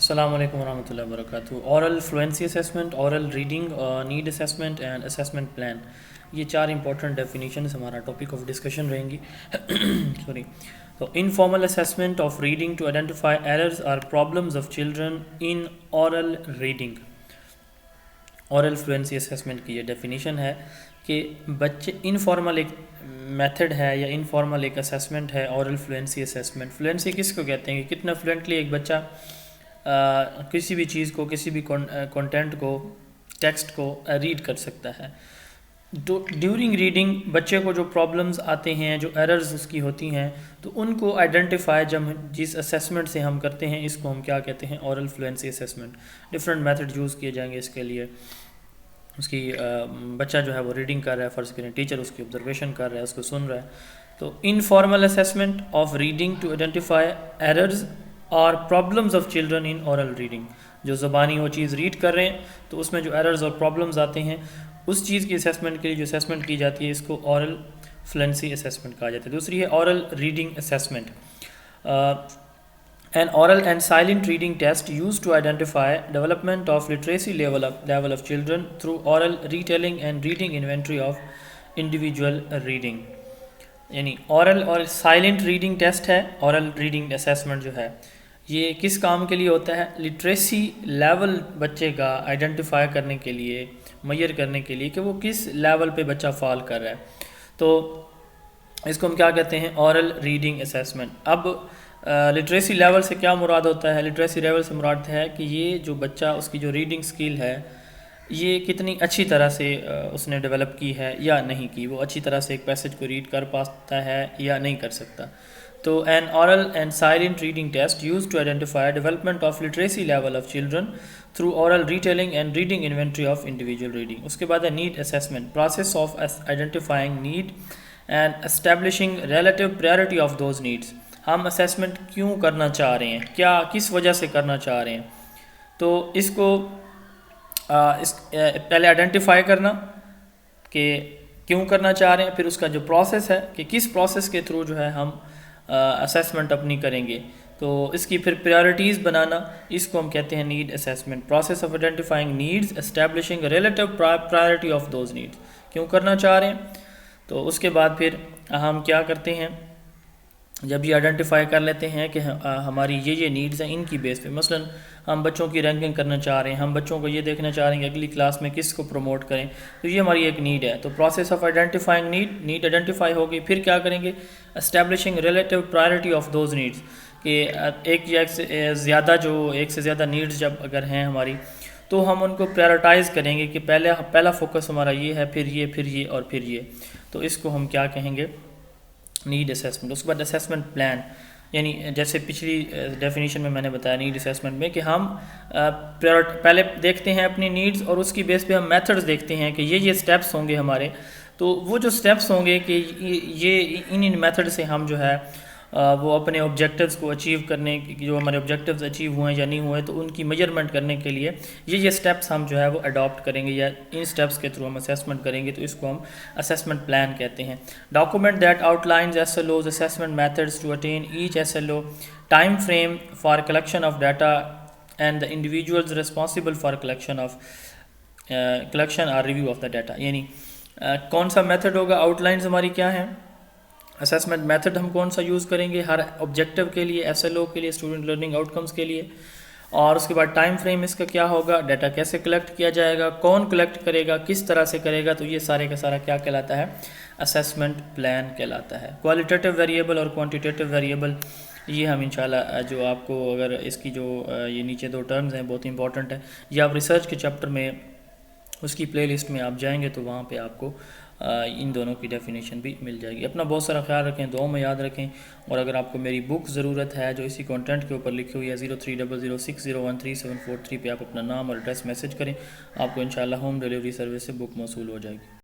السلام علیکم ورحمۃ اللہ وبرکاتہ۔ Oral fluency assessment, oral reading, need assessment and assessment plan, یہ چار امپورٹنٹ ڈیفینیشنز ہمارا ٹاپک آف ڈسکشن رہیں گی۔ سوری، تو informal assessment of reading to identify errors اور problems of children in oral reading. Oral fluency assessment کی یہ definition ہے کہ بچے انفارمل ایک میتھڈ ہے یا انفارمل ایک اسیسمنٹ ہے اورل فلوئنسی اسیسمنٹ۔ فلوئنسی کس کو کہتے ہیں کہ کتنا فلوئنٹلی ایک بچہ کسی بھی چیز کو، کسی بھی کنٹینٹ کو، ٹیکسٹ کو ریڈ کر سکتا ہے۔ ڈیورنگ ریڈنگ بچے کو جو پرابلمز آتے ہیں، جو ایررز اس کی ہوتی ہیں، تو ان کو آئیڈینٹیفائی جس اسیسمنٹ سے ہم کرتے ہیں، اس کو ہم کیا کہتے ہیں؟ Oral fluency assessment. Different method use کیے جائیں گے اس کے لیے۔ اس کی بچہ جو ہے وہ ریڈنگ کر رہا ہے، فرض کریں ٹیچر اس کی آبزرویشن کر رہا ہے، اس کو سن رہا ہے، تو informal assessment of reading to identify errors اور problems of children in oral reading. جو زبانی وہ چیز ریڈ کر رہے ہیں تو اس میں جو ایررز اور پرابلمز آتے ہیں، اس چیز کی اسیسمنٹ کے لیے جو اسیسمنٹ کی جاتی ہے، اس کو اورل فلوئنسی اسیسمنٹ کہا جاتا ہے۔ دوسری ہے oral reading assessment. An oral and silent reading test used to identify development of literacy level of children through oral retelling and reading inventory of individual reading۔ یعنی اورل اور silent reading test ہے، oral reading assessment جو ہے یہ کس کام کے لیے ہوتا ہے؟ لٹریسی لیول بچے کا آئیڈینٹیفائی کرنے کے لیے، میئر کرنے کے لیے کہ وہ کس لیول پہ بچہ فال کر رہا ہے، تو اس کو ہم کیا کہتے ہیں؟ Oral reading assessment. اب لٹریسی لیول سے کیا مراد ہوتا ہے؟ لٹریسی لیول سے مراد ہے کہ یہ جو بچہ، اس کی جو ریڈنگ سکل ہے، یہ کتنی اچھی طرح سے اس نے ڈیولپ کی ہے یا نہیں کی، وہ اچھی طرح سے ایک پیسج کو ریڈ کر پاتا ہے یا نہیں کر سکتا۔ تو an oral and silent reading test used to identify development of literacy level of children through oral retelling and reading inventory of individual reading۔ اس کے بعد ہے need assessment، process of identifying need and establishing relative priority of those needs۔ ہم assessment کیوں کرنا چاہ رہے ہیں، کیا کس وجہ سے کرنا چاہ رہے ہیں، تو اس کو پہلے آئیڈینٹیفائی کرنا کہ کیوں کرنا چاہ رہے ہیں، پھر اس کا جو پروسیس ہے کہ کس پروسیس کے تھرو جو ہے ہم اسیسمنٹ اپنی کریں گے، تو اس کی پھر پریارٹیز بنانا، اس کو ہم کہتے ہیں need assessment. Process of identifying needs, establishing relative priority of those needs, کیوں کرنا چاہ رہے ہیں، تو اس کے بعد پھر ہم کیا کرتے ہیں؟ جب یہ آئیڈینٹیفائی کر لیتے ہیں کہ ہماری یہ نیڈز ہیں، ان کی بیس پہ مثلا ہم بچوں کی رینکنگ کرنا چاہ رہے ہیں، ہم بچوں کو یہ دیکھنا چاہ رہے ہیں کہ اگلی کلاس میں کس کو پروموٹ کریں، تو یہ ہماری ایک نیڈ ہے۔ تو process of identifying need identify ہوگی، پھر کیا کریں گے؟ Establishing relative priority of those needs, کہ ایک سے زیادہ نیڈز جب اگر ہیں ہماری، تو ہم ان کو پریارٹائز کریں گے کہ پہلا فوکس ہمارا یہ ہے، پھر یہ اور پھر یہ، تو اس کو ہم کیا کہیں گے؟ Need assessment. اس کے بعد اسیسمنٹ پلان، یعنی جیسے پچھلی ڈیفینیشن میں نے بتایا نیڈ اسیسمنٹ میں کہ ہم پہلے دیکھتے ہیں اپنی نیڈز، اور اس کی بیس پہ ہم میتھڈز دیکھتے ہیں کہ یہ سٹیپس ہوں گے ہمارے، تو وہ جو سٹیپس ہوں گے کہ یہ ان میتھڈ سے ہم جو ہے وہ اپنے آبجیکٹیوز کو اچیو کرنے، جو ہمارے آبجیکٹیوز اچیو ہوئے ہیں یا نہیں ہوئے، تو ان کی میجرمنٹ کرنے کے لیے یہ سٹیپس ہم جو ہے وہ اڈاپٹ کریں گے، یا ان سٹیپس کے تھرو ہم اسیسمنٹ کریں گے، تو اس کو ہم اسیسمنٹ پلان کہتے ہیں۔ Document that outlines S L Os assessment methods to attain each S L O, time frame for collection of data and the individuals responsible for collection اور review of the data. یعنی کون سا method ہوگا؟ Out lines ہماری کیا ہیں؟ Assessment method ہم کون سا یوز کریں گے ہر آبجیکٹیو کے لیے، ایس ایل او کے لیے، اسٹوڈنٹ لرننگ آؤٹ کمز کے لیے، اور اس کے بعد ٹائم فریم اس کا کیا ہوگا، ڈیٹا کیسے کلیکٹ کیا جائے گا، کون کلیکٹ کرے گا، کس طرح سے کرے گا، تو یہ سارے کا سارا کیا کہلاتا ہے؟ اسیسمنٹ پلان کہلاتا ہے۔ کوالٹیٹیو ویریبل اور کوانٹیٹیو ویریبل، یہ ہم انشاءاللہ جو آپ کو اگر اس کی جو یہ نیچے دو ٹرمز ہیں بہت امپورٹنٹ ہے، یہ آپ ریسرچ کے چیپٹر میں اس کی پلے لسٹ میں آپ جائیں گے تو وہاں پہ آپ کو ان دونوں کی ڈیفینیشن بھی مل جائے گی۔ اپنا بہت سارا خیال رکھیں، دعاؤں میں یاد رکھیں، اور اگر آپ کو میری بک ضرورت ہے جو اسی کانٹینٹ کے اوپر لکھی ہوئی ہے 0300601374 پہ آپ اپنا نام اور ایڈریس میسج کریں، آپ کو انشاءاللہ ہوم ڈیلیوری سروس سے بک موصول ہو جائے گی۔